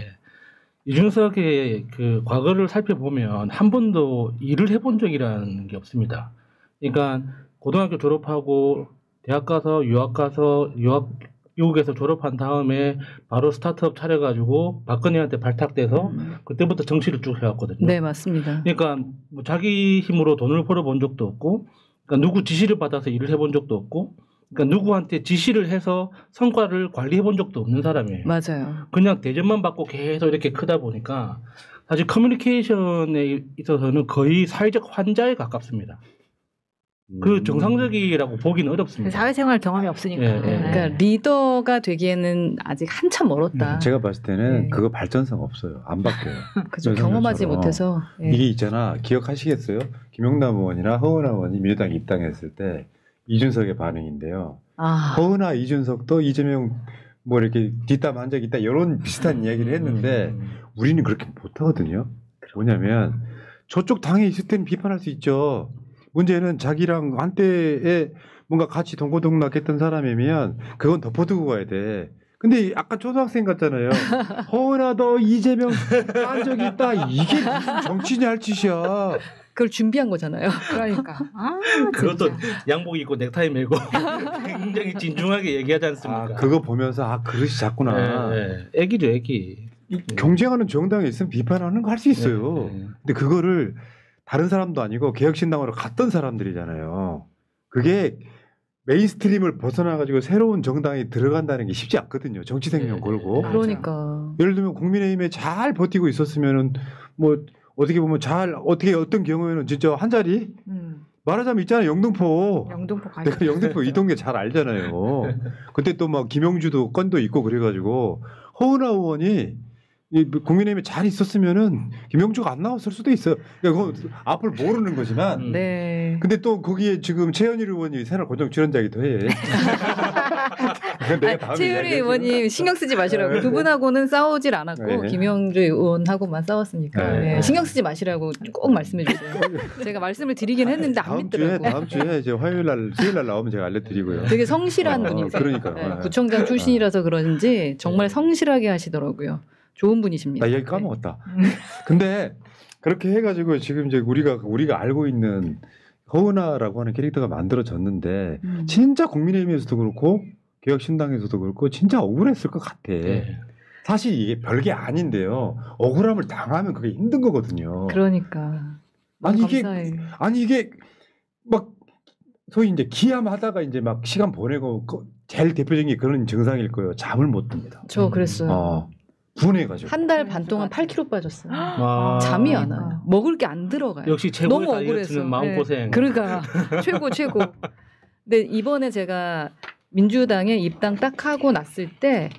이준석의 그 과거를 살펴보면 한 번도 일을 해본 적이라는 게 없습니다. 그러니까 고등학교 졸업하고 대학 가서 미국에서 졸업한 다음에 바로 스타트업 차려가지고 박근혜한테 발탁돼서 그때부터 정치를 쭉 해왔거든요.
네, 맞습니다.
그러니까 뭐 자기 힘으로 돈을 벌어본 적도 없고, 그러니까 누구 지시를 받아서 일을 해본 적도 없고, 그러니까 누구한테 지시를 해서 성과를 관리해본 적도 없는 사람이에요.
맞아요.
그냥 대접만 받고 계속 이렇게 크다 보니까 사실 커뮤니케이션에 있어서는 거의 사회적 환자에 가깝습니다. 그 정상적이라고 보기는 어렵습니다.
사회생활 경험이 없으니까.
예, 예.
그러니까 리더가 되기에는 아직 한참 멀었다.
제가 봤을 때는
네.
그거 발전성 없어요. 안 바뀌어요.
그죠.
윤석열처럼.
경험하지 못해서. 예.
이게 있잖아. 기억하시겠어요? 김용남 의원이나 허은하 의원이 민주당 입당했을 때 이준석의 반응인데요.
아,
허은하, 이준석도 이재명 뭐 이렇게 뒷담 한 적 있다 이런 비슷한 이야기를 했는데 우리는 그렇게 못하거든요. 뭐냐면 저쪽 당에 있을 때는 비판할 수 있죠. 문제는 자기랑 한때에 뭔가 같이 동고동락했던 사람이면 그건 덮어두고 가야 돼. 근데 아까 초등학생 같잖아요. 허은하 너 이재명 한 적 있다. 이게 무슨 정치냐 할 짓이야.
그걸 준비한 거잖아요.
그러니까. 아,
그것도
진짜.
양복 입고 넥타이 메고 굉장히 진중하게 얘기하지 않습니까?
아, 그거 보면서 아 그릇이 작구나.
애기죠, 애기.
경쟁하는 정당에 있으면 비판하는 거 할 수 있어요.
네.
근데 그거를 다른 사람도 아니고 개혁신당으로 갔던 사람들이잖아요. 그게 메인스트림을 벗어나가지고 새로운 정당에 들어간다는 게 쉽지 않거든요. 정치 생명
네.
걸고.
그러니까.
예를 들면 국민의힘에 잘 버티고 있었으면은 뭐 어떻게 보면 잘 어떻게 어떤 경우에는 진짜 한 자리 말하자면 있잖아요. 영등포.
영등포 가죠.
내가 영등포 이 동네 잘 알잖아요. 그때 또 막 김영주도 건도 있고 그래가지고 허은하 의원이 이 국민의힘에 잘 있었으면은 김영주가 안 나왔을 수도 있어요. 그러니까 그건 앞을 모르는 거지만.
네.
근데 또 거기에 지금 최현일 의원이 새날 고정 출연자이기도 해. 내가 다음에
최유리
이야기하지.
의원님 신경 쓰지 마시라고.
네.
그분하고는 싸우질 않았고
네.
김영주 의원하고만 싸웠으니까
네.
네. 신경 쓰지 마시라고 꼭 말씀해 주세요. 제가 말씀을 드리긴 했는데 안 믿더라고.
다음 주에 이제 화요일 날 수요일 날 나오면 제가 알려드리고요.
되게 성실한 분이세요.
그러니까.
네, 구청장 출신이라서 그런지 정말 성실하게 하시더라고요. 좋은 분이십니다.
나 얘기 까먹었다. 근데 그렇게 해가지고 지금 이제 우리가 알고 있는 허은하라고 하는 캐릭터가 만들어졌는데 진짜 국민의힘에서도 그렇고 개혁신당에서도 그렇고 진짜 억울했을 것 같아.
네.
사실 이게 별게 아닌데요. 억울함을 당하면 그게 힘든 거거든요.
그러니까.
아니 이게
감사해.
막 소위 이제 기함하다가 이제 막 시간 보내고 제일 대표적인 게 그런 증상일 거예요. 잠을 못 듭니다.
저 그랬어요.
분해가지고.
한 달 반 동안 8kg 빠졌어요.
아,
잠이 안 와요. 먹을 게 안 들어가요.
역시 최고의
너무
다이어트는
억울해서.
마음고생.
그러니까 최고. 근데 이번에 제가 민주당에 입당 딱 하고 났을 때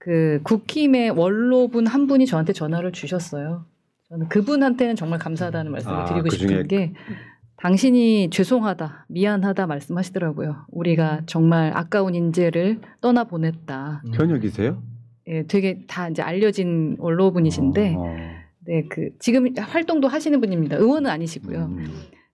그 국힘의 원로분 한 분이 저한테 전화를 주셨어요. 저는 그분한테는 정말 감사하다는 말씀을 드리고
그중에
싶은 게 당신이 죄송하다, 미안하다 말씀하시더라고요. 우리가 정말 아까운 인재를 떠나 보냈다.
현역이세요?
예, 되게 다 이제 알려진 원로분이신데, 네, 지금 활동도 하시는 분입니다. 의원은 아니시고요.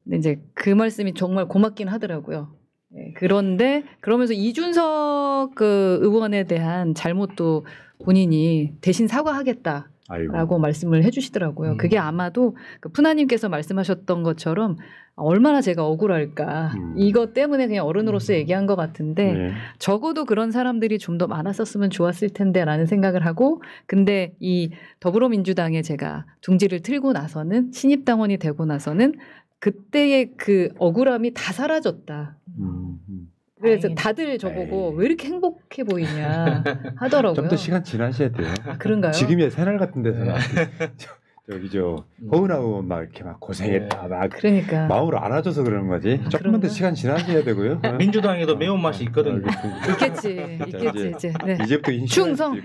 근데 이제 그 말씀이 정말 고맙긴 하더라고요. 네, 그런데 그러면서 이준석 그 의원에 대한 잘못도 본인이 대신 사과하겠다라고
아이고.
말씀을 해주시더라고요. 그게 아마도 그 푸나님께서 말씀하셨던 것처럼 얼마나 제가 억울할까. 이것 때문에 그냥 어른으로서 얘기한 것 같은데
네.
적어도 그런 사람들이 좀 더 많았었으면 좋았을 텐데라는 생각을 하고, 근데 이 더불어민주당에 제가 둥지를 틀고 나서는, 신입당원이 되고 나서는 그때의 그 억울함이 다 사라졌다. 그래서
다행이네.
다들 저보고
에이.
왜 이렇게 행복해 보이냐 하더라고요.
좀 더 시간 지나셔야 돼요.
아, 그런가요?
지금이야 새날 같은 데서
네.
저기 허은하 의원 막 이렇게 막 고생했다 막
그러니까
마음으로 안아줘서 그러는 거지. 조금만
그런가?
더 시간 지나셔야 되고요.
민주당에도 매운맛이 있거든요.
있겠지 이제. 네.
이제부터
충성.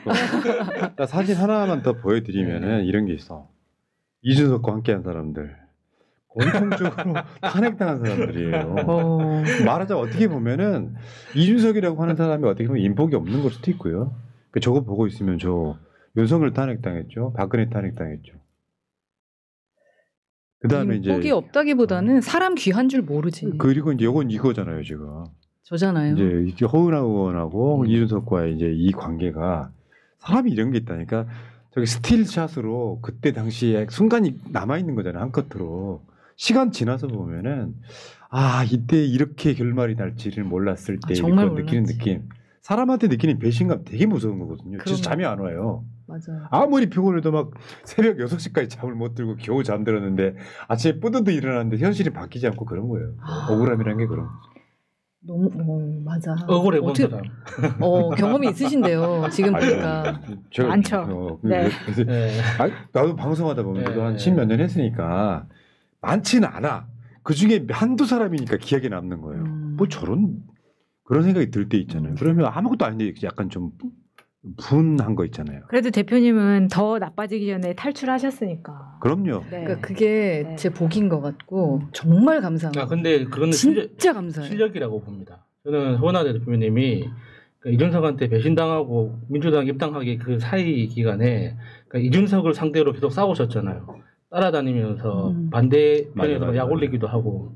나 사진 하나만 더 보여드리면은 이런 게 있어. 이준석과 함께한 사람들 공통적으로 탄핵당한 사람들이에요.
어.
말하자면 어떻게 보면은 이준석이라고 하는 사람이 어떻게 보면 인복이 없는 걸 수도 있고요. 저거 보고 있으면 저 윤석열 탄핵당했죠. 박근혜 탄핵당했죠. 그다음에 이제
인복이 없다기보다는 사람 귀한 줄 모르지.
그리고 이제 이건 이거잖아요, 지금.
저잖아요.
이제 허은하 의원하고
음.
이준석과의 이제 이 관계가 사람이 이런 게 있다니까. 저기 스틸샷으로 그때 당시에 순간이 남아 있는 거잖아요, 한 컷으로. 시간 지나서 보면은 아 이때 이렇게 결말이 날지를 몰랐을 때
정말
그거 느끼는
몰랐지.
느낌. 사람한테 느끼는 배신감 되게 무서운 거거든요.
그럼요.
진짜 잠이 안 와요.
맞아요.
아무리 피곤해도 막 새벽 6시까지 잠을 못 들고 겨우 잠들었는데 아침에 뿌드드 일어났는데 현실이 바뀌지 않고 그런 거예요. 억울함이라는 게 그런 거죠.
너무 맞아.
억울해 본
어떻게-
사람.
경험이 있으신데요. 지금 보니까.
제가
많죠. 네.
그래서
네.
나도 방송하다 보면 저도
네.
한 10몇 년 했으니까 많지는 않아. 그 중에 한두 사람이니까 기억에 남는 거예요. 뭐 저런 그런 생각이 들 때 있잖아요. 그러면 아무것도 아닌데 약간 좀 분한 거 있잖아요.
그래도 대표님은 더 나빠지기 전에 탈출하셨으니까.
그럼요.
네.
그러니까 그게
네.
제 복인 것 같고 정말 감사합니다.
아 근데 그거는
진짜 감사해요.
실력이라고 봅니다. 저는 허은하 대표님이 이준석한테 배신당하고 민주당 입당하기 그 사이 기간에 이준석을 상대로 계속 싸우셨잖아요. 따라다니면서 반대편에서
맞아.
약 올리기도 하고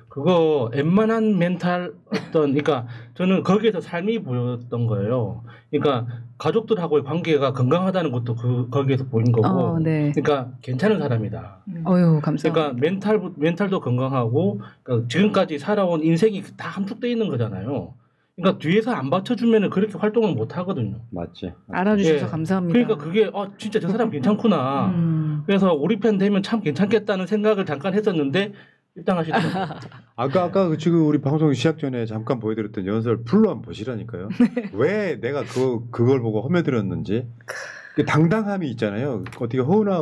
그거 웬만한 멘탈 그러니까 저는 거기에서 삶이 보였던 거예요. 그러니까 가족들하고의 관계가 건강하다는 것도 거기에서 보인 거고.
네.
그러니까 괜찮은 사람이다.
어유 감사합니다.
그러니까 멘탈도 건강하고 그러니까 지금까지 살아온 인생이 다 함축돼 있는 거잖아요. 그러니까 뒤에서 안 받쳐주면은 그렇게 활동을 못 하거든요.
맞지.
알아주셔서
예.
감사합니다.
그러니까 그게 진짜 저 사람 괜찮구나. 그래서 우리 편 되면 참 괜찮겠다는 생각을 잠깐 했었는데 입당하시더라고요.
아까 지금 우리 방송 시작 전에 잠깐 보여드렸던 연설 풀로 한번 보시라니까요. 왜 내가 그걸 보고 허며들었는지 그 당당함이 있잖아요. 어떻게 허은하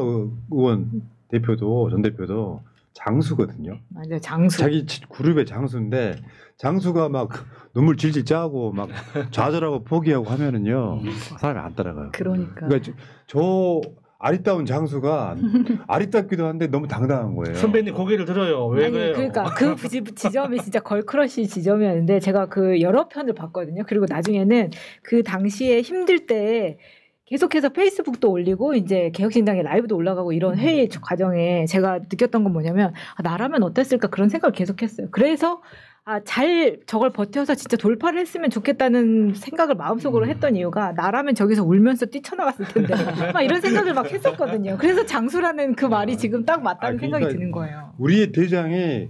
의원 전 대표도 장수거든요.
맞아요. 장수.
자기 그룹의 장수인데 장수가 막 눈물 질질 짜고 막 좌절하고 포기하고 하면은요 사람이 안 따라가요.
그러니까.
저 아리따운 장수가 아리따기도 한데 너무 당당한 거예요.
선배님 고개를 들어요. 왜
아니
그래요?
그러니까 그 지점이 진짜 걸크러쉬 지점이었는데 제가 그 여러 편을 봤거든요. 그리고 나중에는 그 당시에 힘들 때 계속해서 페이스북도 올리고 이제 개혁신당의 라이브도 올라가고 이런 회의 과정에 제가 느꼈던 건 뭐냐면 나라면 어땠을까 그런 생각을 계속했어요. 그래서 잘 저걸 버텨서 진짜 돌파를 했으면 좋겠다는 생각을 마음속으로 했던 이유가 나라면 저기서 울면서 뛰쳐나갔을 텐데 막 이런 생각을 막 했었거든요. 그래서 장수라는 그 말이 지금 딱 맞다는 생각이 드는 거예요.
우리의 대장이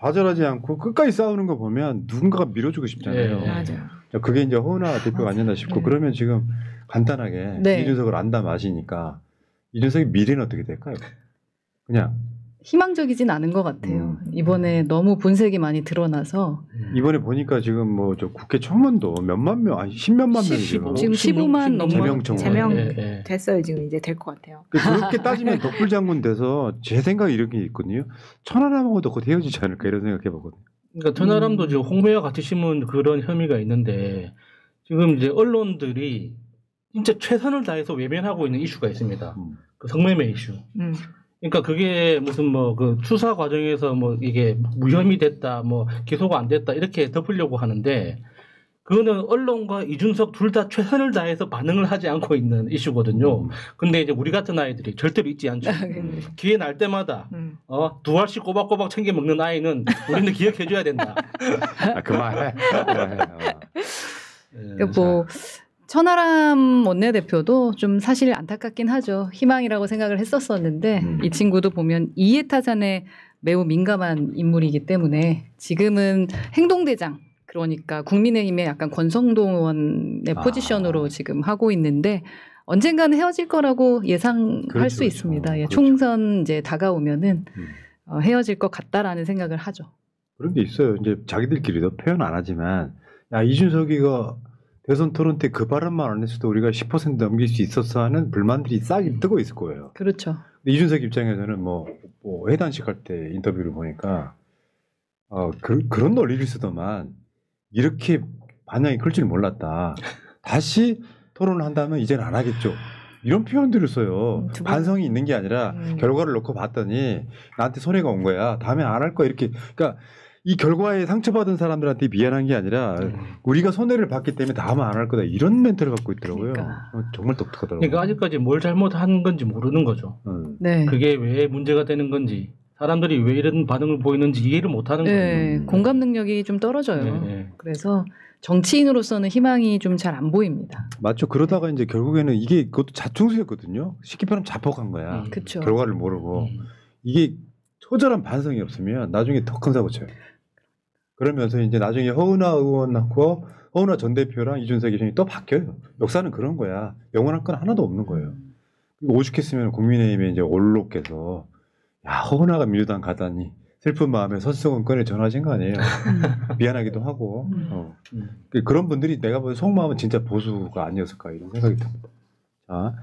좌절하지 않고 끝까지 싸우는 거 보면 누군가가 밀어주고 싶잖아요.
네.
맞아요.
그게 이제 허은하 대표가 아니었나 싶고
네.
그러면 지금 간단하게
네.
이준석을 안다 마시니까 이준석의 미래는 어떻게 될까요? 그냥
희망적이진 않은 것 같아요. 이번에 너무 본색이 많이 드러나서
이번에 보니까 지금 뭐 저 국회 청문도 몇만 명, 아니 10몇만 명이 지금
지금 15만
제명 청문.
제명
예.
됐어요. 지금 이제 될 것 같아요.
그렇게 따지면 덕불 장군 돼서 제 생각이 이런 게 있거든요. 천하람하고도 곧 헤어지지 않을까 이런 생각해 보거든요.
그러니까 천하람도 지금 홍매와 같이 심은 그런 혐의가 있는데 지금 이제 언론들이 진짜 최선을 다해서 외면하고 있는 이슈가 있습니다. 그 성매매 이슈. 그러니까 그게 무슨 뭐 그 수사 과정에서 뭐 이게 무혐의 됐다, 뭐 기소가 안 됐다 이렇게 덮으려고 하는데 그거는 언론과 이준석 둘 다 최선을 다해서 반응을 하지 않고 있는 이슈거든요. 근데 이제 우리 같은 아이들이 절대로 잊지 않죠. 기회 날 때마다 두 알씩 꼬박꼬박 챙겨 먹는 아이는 우리는 기억해줘야 된다.
그만해.
그러니까 뭐 천하람 원내대표도 좀 사실 안타깝긴 하죠. 희망이라고 생각을 했었었는데 이 친구도 보면 이해타산에 매우 민감한 인물이기 때문에 지금은 행동대장 그러니까 국민의힘의 약간 권성동 의원의 포지션으로 지금 하고 있는데 언젠가는 헤어질 거라고 예상할
그렇죠,
수 있습니다. 예,
그렇죠.
총선 이제 다가오면은 헤어질 것 같다라는 생각을 하죠.
그런 게 있어요. 이제 자기들끼리도 표현 안 하지만 야 이준석이가 대선 토론 때 그 발언만 안 했어도 우리가 10% 넘길 수 있었어 하는 불만들이 싹 뜨고 있을 거예요.
그렇죠.
근데 이준석 입장에서는 뭐 회단식 할 때 인터뷰를 보니까 그런 논리를 쓰더만 이렇게 반향이 클 줄 몰랐다. 다시 토론을 한다면 이제는 안 하겠죠. 이런 표현들을 써요.
두 번.
반성이 있는 게 아니라 결과를 놓고 봤더니 나한테 손해가 온 거야. 다음에 안 할 거야. 이렇게. 그러니까 이 결과에 상처받은 사람들한테 미안한 게 아니라 우리가 손해를 봤기 때문에 다음에 안 할 거다. 이런 멘트를 갖고 있더라고요.
그러니까.
정말 똑똑하더라고요.
그러니까 아직까지 뭘 잘못한 건지 모르는 거죠.
네.
그게 왜 문제가 되는 건지, 사람들이 왜 이런 반응을 보이는지 이해를 못하는
네.
거예요.
공감 능력이 좀 떨어져요.
네, 네.
그래서 정치인으로서는 희망이 좀 잘 안 보입니다.
맞죠. 그러다가 이제 결국에는 이게 그것도 자충수였거든요. 쉽게 말하면 자폭한 거야.
그렇죠.
결과를 모르고. 이게 처절한 반성이 없으면 나중에 더 큰 사고 쳐요. 그러면서 이제 나중에 허은하 의원하고 허은하 전 대표랑 이준석 의원이 또 바뀌어요. 역사는 그런 거야. 영원한 건 하나도 없는 거예요. 오죽했으면 국민의힘에 이제 올록해서 야 허은하가 민주당 가다니 슬픈 마음에 서수건권에 전화하신 거 아니에요. 미안하기도 하고 그런 분들이 내가 보기엔 속마음은 진짜 보수가 아니었을까 이런 생각이 듭니다. 자,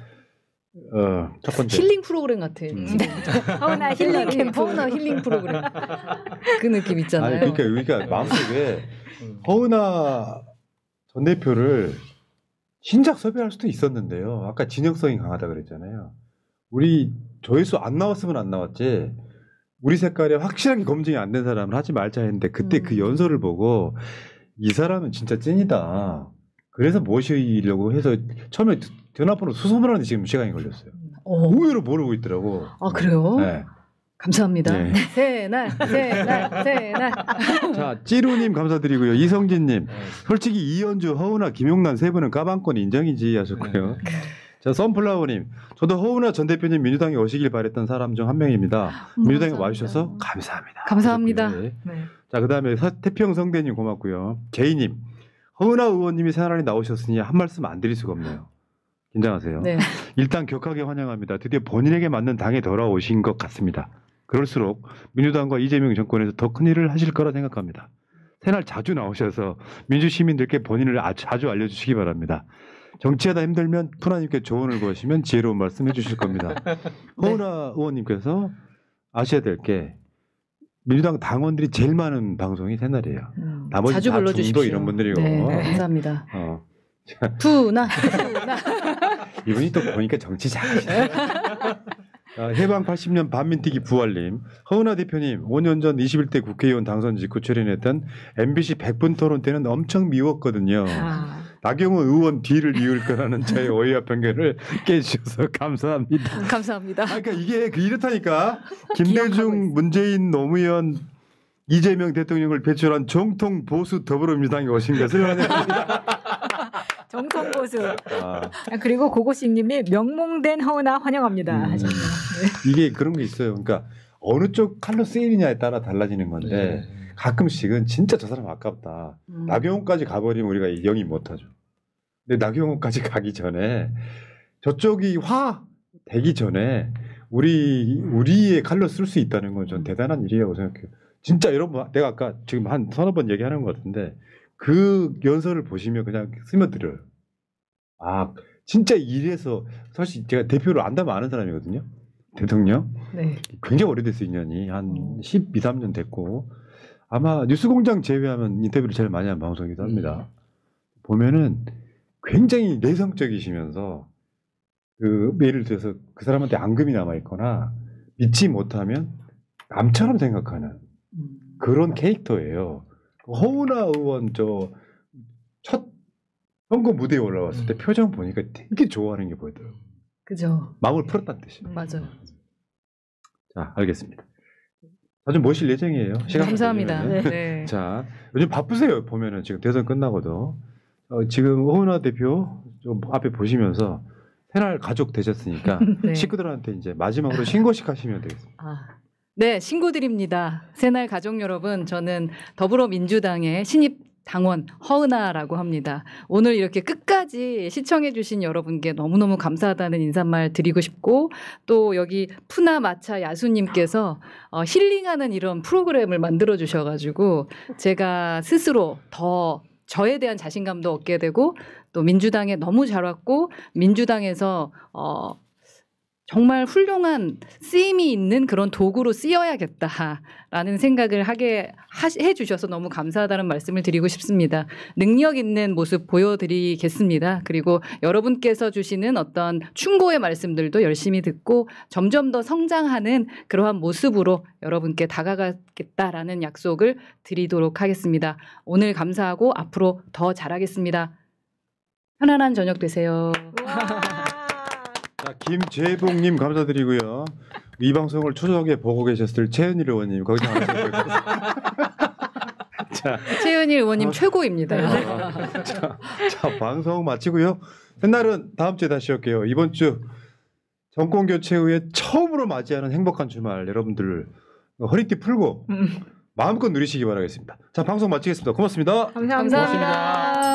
첫 번째
힐링 프로그램 같아.
허은하 힐링 캠프.
허은하 힐링 프로그램. 그 느낌 있잖아요.
아니, 그러니까 마음속에 허은하 전 대표를 신작 섭외할 수도 있었는데요. 아까 진영성이 강하다 그랬잖아요. 우리 조회수 안 나왔으면 안 나왔지. 우리 색깔에 확실하게 검증이 안 된 사람을 하지 말자 했는데 그때 그 연설을 보고 이 사람은 진짜 찐이다. 그래서 모시려고 해서 처음에 전화번호 수소문하는데 지금 시간이 걸렸어요. 의외로 모르고 있더라고.
아 그래요?
네.
감사합니다.
네.
새날.
자, 찌루님 감사드리고요. 이성진님, 솔직히 이현주, 허은하, 김용남 세 분은 까방권 인정이지 하셨고요. 자, 선플라워님, 저도 허은하 전 대표님 민주당에 오시길 바랬던 사람 중 한 명입니다. 민주당에 와주셔서 감사합니다.
감사합니다.
하셨고요.
네.
자, 그다음에 태평 성대님 고맙고요. 제이님, 허은하 의원님이 새날에 나오셨으니 한 말씀 안 드릴 수가 없네요. 긴장하세요.
네.
일단 격하게 환영합니다. 드디어 본인에게 맞는 당에 돌아오신 것 같습니다. 그럴수록 민주당과 이재명 정권에서 더 큰 일을 하실 거라 생각합니다. 새날 자주 나오셔서 민주시민들께 본인을 자주 알려주시기 바랍니다. 정치하다 힘들면 푸나님께 조언을 구하시면 지혜로운 말씀 해주실 겁니다. 허은하 의원님께서 아셔야 될 게 민주당 당원들이 제일 많은 방송이 새날이에요. 나머지
자주
다
불러주십시오.
중도 이런 분들이고.
네, 감사합니다. 푸나.
이분이 또 보니까 정치 잘하시네. 해방 80년 반민특위 부활님, 허은하 대표님 5년 전 21대 국회의원 당선 직후 출연했던 MBC 100분 토론 때는 엄청 미웠거든요. 나경원 의원 뒤를 이을 거라는 저의 오해와 편견을 깨주셔서 감사합니다.
감사합니다.
그러니까 이게 이렇다니까. 김대중, 문재인, 노무현, 이재명 대통령을 배출한 정통 보수 더불어민주당에 오신 것을 환영합니다.
정통 보수. 그리고 고고식님이 명몽된 허은하 환영합니다. 하셨네요. 네.
이게 그런 게 있어요. 그러니까 어느 쪽 칼로 쓰이느냐에 따라 달라지는 건데 가끔씩은 진짜 저 사람 아깝다. 나경원까지 가버리면 우리가 영입 못하죠. 근데 나경원까지 가기 전에 저쪽이 되기 전에 우리의 칼로 쓸 수 있다는 건 전 대단한 일이라고 생각해요. 진짜 여러분 내가 아까 지금 한 서너 번 얘기하는 것 같은데 그 연설을 보시면 그냥 스며들어요. 아 진짜 이래서 사실 제가 대표를 안다면 아는 사람이거든요. 대통령.
네.
굉장히 오래됐어요. 인연이. 한 12, 13년 됐고 아마 뉴스공장 제외하면 인터뷰를 제일 많이 한 방송이기도 합니다. 보면은 굉장히 내성적이시면서 예를 들어서 그 사람한테 앙금이 남아있거나 믿지 못하면 남처럼 생각하는 그런 캐릭터예요. 허은하 의원 첫 선거 무대에 올라왔을 때 표정 보니까 되게 좋아하는 게 보이더라고요.
그죠.
마음을 풀었다는 뜻이.
맞아요.
자, 알겠습니다. 자주 모실 예정이에요. 시간
감사합니다. 네.
자, 요즘 바쁘세요. 보면은 지금 대선 끝나고도 지금 허은하 대표 좀 앞에 보시면서 새날 가족 되셨으니까
네.
식구들한테 이제 마지막으로 신고식 하시면 되겠습니다.
네, 신고드립니다. 새날 가족 여러분, 저는 더불어민주당의 신입 당원 허은하라고 합니다. 오늘 이렇게 끝까지 시청해주신 여러분께 너무너무 감사하다는 인사말 드리고 싶고 또 여기 푸나 마차 야수님께서 힐링하는 이런 프로그램을 만들어 주셔가지고 제가 스스로 더 저에 대한 자신감도 얻게 되고 또 민주당에 너무 잘 왔고 민주당에서 정말 훌륭한 쓰임이 있는 그런 도구로 쓰여야겠다라는 생각을 하게 해주셔서 너무 감사하다는 말씀을 드리고 싶습니다. 능력 있는 모습 보여드리겠습니다. 그리고 여러분께서 주시는 어떤 충고의 말씀들도 열심히 듣고 점점 더 성장하는 그러한 모습으로 여러분께 다가가겠다라는 약속을 드리도록 하겠습니다. 오늘 감사하고 앞으로 더 잘하겠습니다. 편안한 저녁 되세요.
자, 김재봉님 감사드리고요. 이 방송을 초저하게 보고 계셨을 최은일 의원님 거기서 하셨을 거예요. 자,
최은일 의원님 최고입니다.
자, 방송 마치고요. 옛날은 다음 주에 다시 올게요. 이번 주 정권 교체 후에 처음으로 맞이하는 행복한 주말 여러분들 허리띠 풀고 마음껏 누리시기 바라겠습니다. 자, 방송 마치겠습니다. 고맙습니다.
감사합니다.
감사합니다.